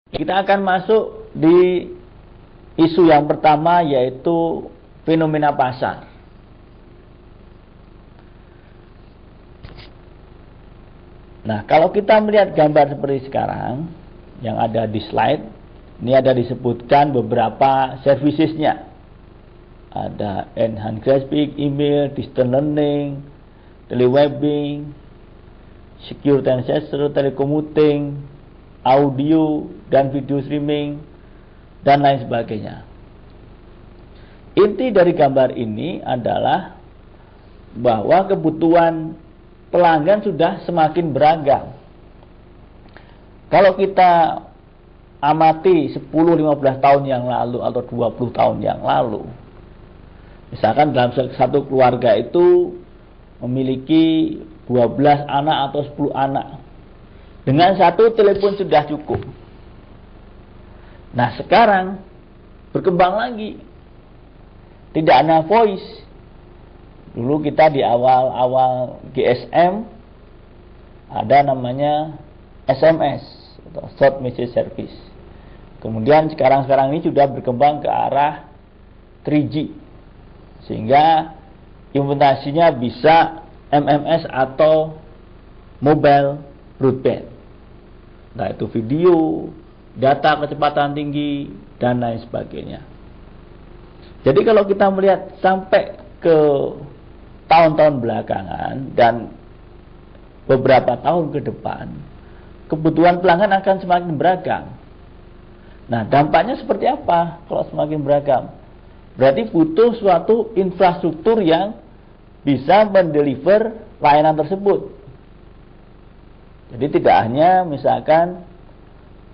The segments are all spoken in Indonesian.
Kita akan masuk di isu yang pertama, yaitu fenomena pasar. Nah, kalau kita melihat gambar seperti sekarang yang ada di slide, ini ada disebutkan beberapa servicesnya. Ada enhanced graphic, email, distance learning, telewebbing, secure transfer, telecommuting, audio dan video streaming, dan lain sebagainya. Inti dari gambar ini adalah bahwa kebutuhan pelanggan sudah semakin beragam. Kalau kita amati 10-15 tahun yang lalu atau 20 tahun yang lalu, misalkan dalam satu keluarga itu memiliki 12 anak atau 10 anak, dengan satu telepon sudah cukup. Nah, sekarang berkembang lagi, tidak hanya voice. Dulu kita di awal-awal GSM ada namanya SMS atau short message service. Kemudian sekarang ini sudah berkembang ke arah 3G, sehingga implementasinya bisa MMS atau mobile broadband. Nah, itu video, data kecepatan tinggi, dan lain sebagainya. Jadi kalau kita melihat sampai ke tahun-tahun belakangan dan beberapa tahun ke depan, kebutuhan pelanggan akan semakin beragam. Nah, dampaknya seperti apa kalau semakin beragam? Berarti butuh suatu infrastruktur yang bisa mendeliver layanan tersebut. Jadi tidak hanya misalkan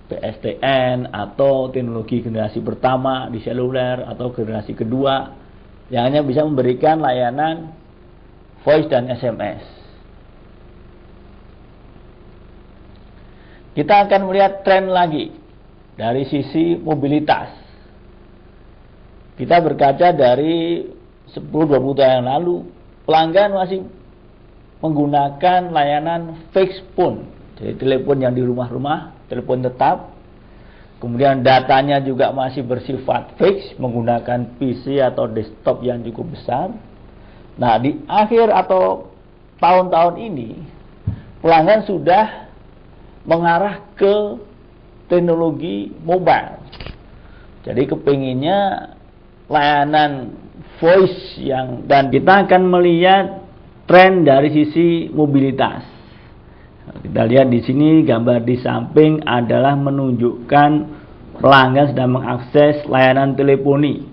PSTN atau teknologi generasi pertama di seluler atau generasi kedua yang hanya bisa memberikan layanan voice dan SMS. Kita akan melihat tren lagi dari sisi mobilitas. Kita berkaca dari 10-20 tahun yang lalu, pelanggan masih menggunakan layanan fixed phone, jadi telepon yang di rumah-rumah, telepon tetap. Kemudian datanya juga masih bersifat fix, menggunakan PC atau desktop yang cukup besar. Nah, di akhir atau tahun-tahun ini, pelanggan sudah mengarah ke teknologi mobile. Jadi kepinginnya layanan voice dan kita akan melihat tren dari sisi mobilitas. Kita lihat di sini gambar di samping adalah menunjukkan pelanggan sedang mengakses layanan teleponi,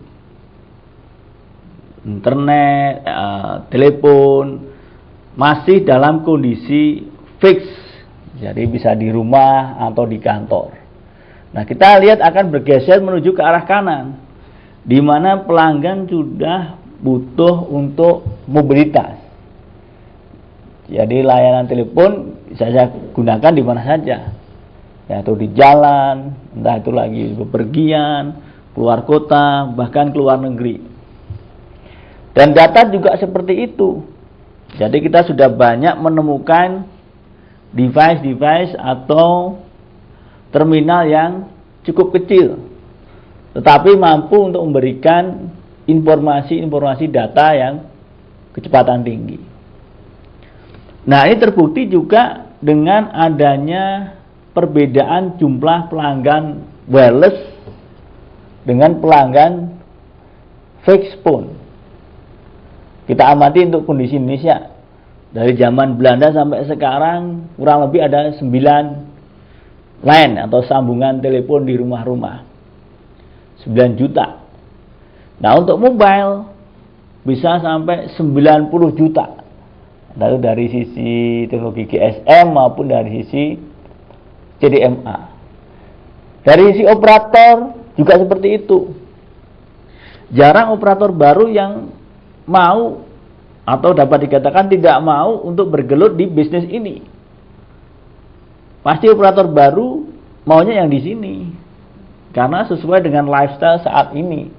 internet, telepon, masih dalam kondisi fix. Jadi bisa di rumah atau di kantor. Nah, kita lihat akan bergeser menuju ke arah kanan, di mana pelanggan sudah butuh untuk mobilitas. Jadi layanan telepon bisa saya gunakan di mana saja, yaitu di jalan, entah itu lagi bepergian, keluar kota, bahkan keluar negeri. Dan data juga seperti itu. Jadi kita sudah banyak menemukan device atau terminal yang cukup kecil, tetapi mampu untuk memberikan informasi data yang kecepatan tinggi. Nah, ini terbukti juga dengan adanya perbedaan jumlah pelanggan wireless dengan pelanggan fixed phone. Kita amati untuk kondisi Indonesia. Dari zaman Belanda sampai sekarang kurang lebih ada 9 line atau sambungan telepon di rumah-rumah. 9 juta. Nah, untuk mobile bisa sampai 90 juta. Lalu dari sisi teknologi GSM maupun dari sisi CDMA. Dari sisi operator juga seperti itu. Jarang operator baru yang mau atau dapat dikatakan tidak mau untuk bergelut di bisnis ini. Pasti operator baru maunya yang di sini, karena sesuai dengan lifestyle saat ini.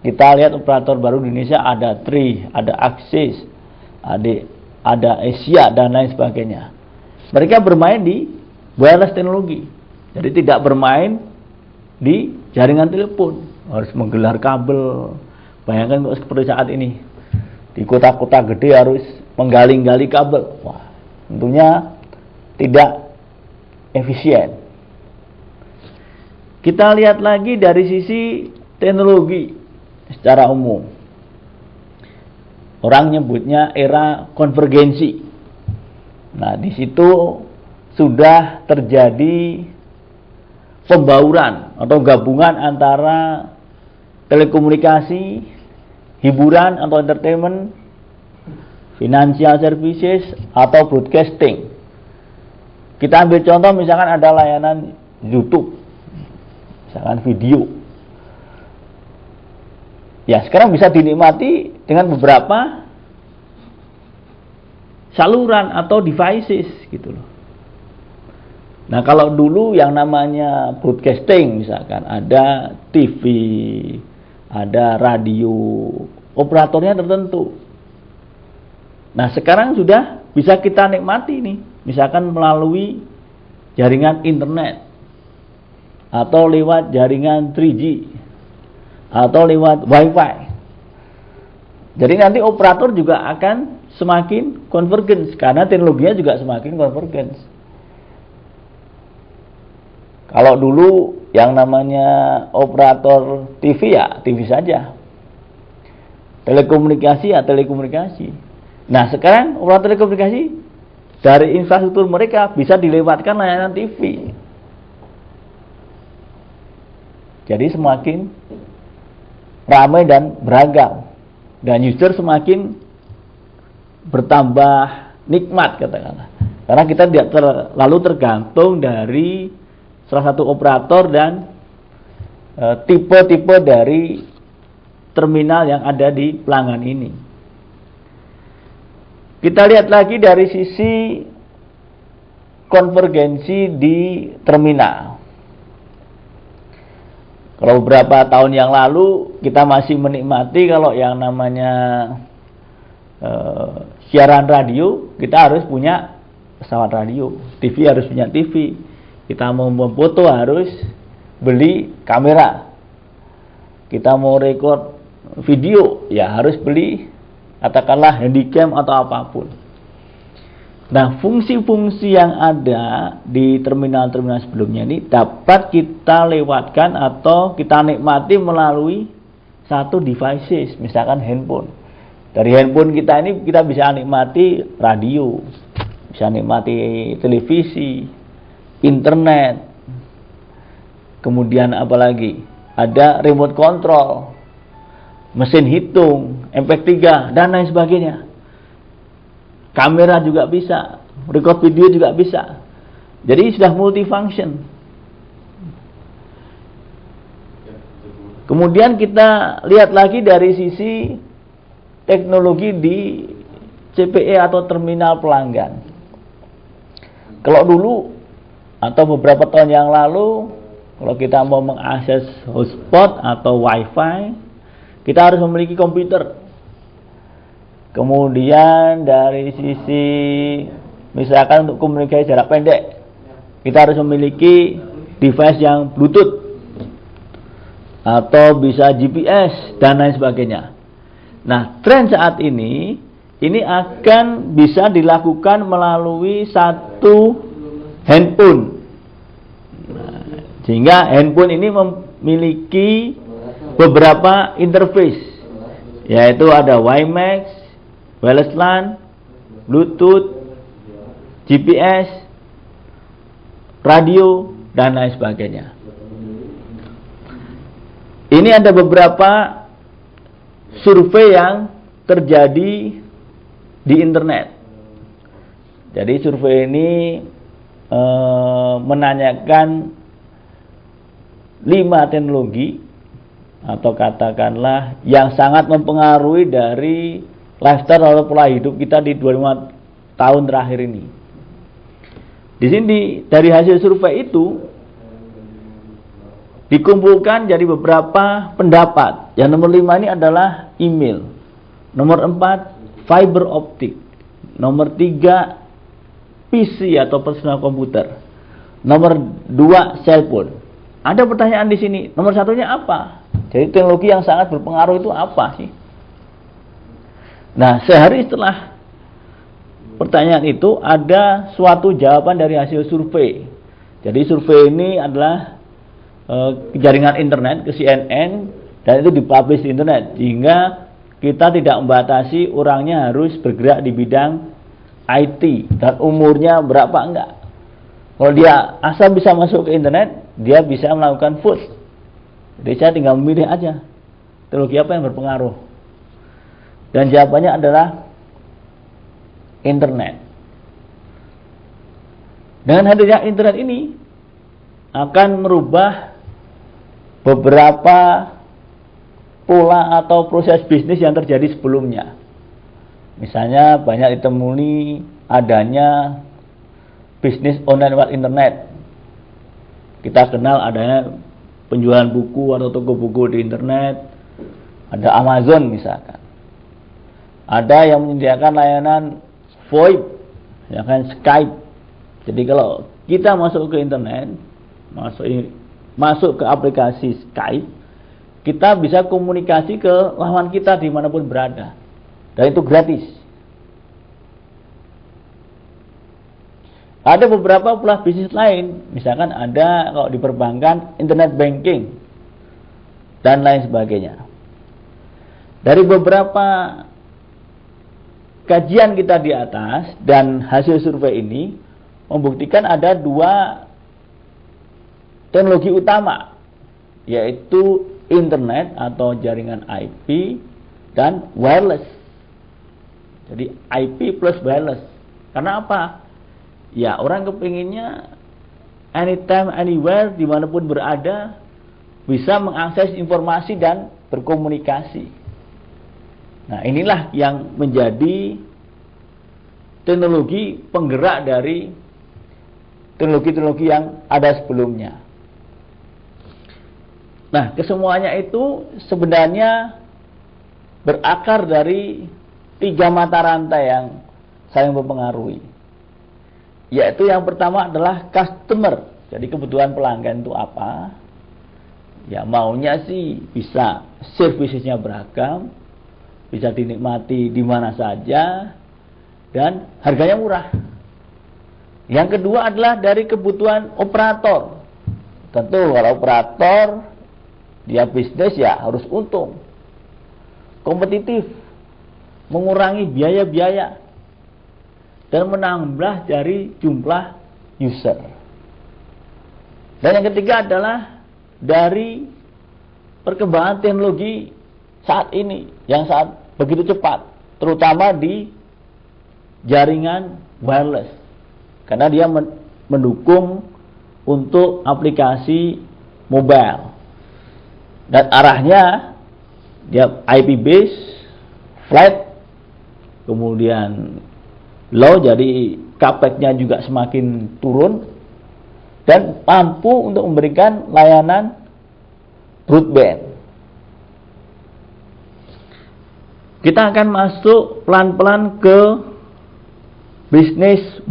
Kita lihat operator baru di Indonesia ada Tri, ada Axis, ada Asia dan lain sebagainya. Mereka bermain di wireless teknologi. Jadi tidak bermain di jaringan telepon, harus menggelar kabel. Bayangkan kok seperti saat ini, di kota-kota gede harus menggali-gali kabel. Wah, tentunya tidak efisien. Kita lihat lagi dari sisi teknologi secara umum. Orang nyebutnya era konvergensi. Nah, di situ sudah terjadi pembauran atau gabungan antara telekomunikasi, hiburan atau entertainment, financial services, atau broadcasting. Kita ambil contoh, misalkan ada layanan YouTube, misalkan video. Ya, sekarang bisa dinikmati dengan beberapa saluran atau devices gitu loh. Nah, kalau dulu yang namanya broadcasting, misalkan ada TV, ada radio, operatornya tertentu. Nah, sekarang sudah bisa kita nikmati nih, misalkan melalui jaringan internet, atau lewat jaringan 3G, atau lewat Wi-Fi. Jadi nanti operator juga akan semakin convergence, karena teknologinya juga semakin convergence. Kalau dulu yang namanya operator TV ya TV saja, telekomunikasi ya telekomunikasi. Nah, sekarang operator telekomunikasi dari infrastruktur mereka bisa dilewatkan layanan TV. Jadi semakin ramai dan beragam, dan user semakin bertambah nikmat, katakanlah. Karena kita tidak terlalu tergantung dari salah satu operator dan tipe-tipe dari terminal yang ada di pelanggan ini. Kita lihat lagi dari sisi konvergensi di terminal. Kalau beberapa tahun yang lalu kita masih menikmati kalau yang namanya siaran radio, kita harus punya pesawat radio, TV harus punya TV. Kita mau memfoto harus beli kamera. Kita mau record video ya harus beli katakanlah handycam atau apapun. Nah, fungsi-fungsi yang ada di terminal-terminal sebelumnya ini dapat kita lewatkan atau kita nikmati melalui satu devices, misalkan handphone. Dari handphone kita ini kita bisa nikmati radio, bisa nikmati televisi, internet, kemudian apalagi ada remote control, mesin hitung, MP3 dan lain sebagainya. Kamera juga bisa, record video juga bisa. Jadi sudah multifunction. Kemudian kita lihat lagi dari sisi teknologi di CPE atau terminal pelanggan. Kalau dulu atau beberapa tahun yang lalu, kalau kita mau mengakses hotspot atau wifi, kita harus memiliki komputer. Kemudian dari sisi misalkan untuk komunikasi jarak pendek, kita harus memiliki device yang Bluetooth atau bisa GPS dan lain sebagainya. Nah, tren saat ini akan bisa dilakukan melalui satu handphone. Nah, sehingga handphone ini memiliki beberapa interface, yaitu ada WiMAX, wireless LAN, Bluetooth, GPS, radio, dan lain sebagainya. Ini ada beberapa survei yang terjadi di internet. Jadi survei ini menanyakan 5 teknologi atau katakanlah yang sangat mempengaruhi dari lifestyle atau pola hidup kita di 25 tahun terakhir ini. Di sini dari hasil survei itu dikumpulkan jadi beberapa pendapat. Yang nomor 5 ini adalah email. Nomor 4 fiber optik. Nomor 3 PC atau personal computer. Nomor 2, cellphone. Ada pertanyaan di sini, nomor satunya apa? Jadi teknologi yang sangat berpengaruh itu apa sih? Nah, sehari setelah pertanyaan itu ada suatu jawaban dari hasil survei. Jadi survei ini adalah jaringan internet ke CNN dan itu dipublish di internet, sehingga kita tidak membatasi orangnya harus bergerak di bidang IT dan umurnya berapa, enggak. Kalau dia asal bisa masuk ke internet, dia bisa melakukan vote. Jadi saya tinggal memilih aja teknologi apa yang berpengaruh. Dan jawabannya adalah internet. Dengan hadirnya internet ini akan merubah beberapa pola atau proses bisnis yang terjadi sebelumnya. Misalnya banyak ditemui adanya bisnis online lewat internet. Kita kenal adanya penjualan buku atau toko buku di internet. Ada Amazon misalkan. Ada yang menyediakan layanan VoIP, misalkan Skype. Jadi kalau kita masuk ke internet, masuk ke aplikasi Skype, kita bisa komunikasi ke lawan kita dimanapun berada. Dan itu gratis. Ada beberapa pula bisnis lain, misalkan ada kalau di perbankan internet banking dan lain sebagainya. Dari beberapa kajian kita di atas dan hasil survei ini membuktikan ada 2 teknologi utama, yaitu internet atau jaringan IP dan wireless. Jadi IP plus wireless. Karena apa? Ya, orang kepinginnya anytime, anywhere, dimanapun berada, bisa mengakses informasi dan berkomunikasi. Nah, inilah yang menjadi teknologi penggerak dari teknologi-teknologi yang ada sebelumnya. Nah, kesemuanya itu sebenarnya berakar dari 3 mata rantai yang saling mempengaruhi. Yaitu yang pertama adalah customer. Jadi kebutuhan pelanggan itu apa? Ya maunya sih bisa servisnya beragam, bisa dinikmati di mana saja, dan harganya murah. Yang kedua adalah dari kebutuhan operator. Tentu kalau operator dia bisnis ya harus untung, kompetitif, mengurangi biaya-biaya, dan menambah dari jumlah user. Dan yang ketiga adalah dari perkembangan teknologi saat ini yang saat begitu cepat, terutama di jaringan wireless, karena dia mendukung untuk aplikasi mobile dan arahnya dia IP base, flat, kemudian low, jadi capeknya juga semakin turun dan mampu untuk memberikan layanan broadband. Kita akan masuk pelan-pelan ke bisnis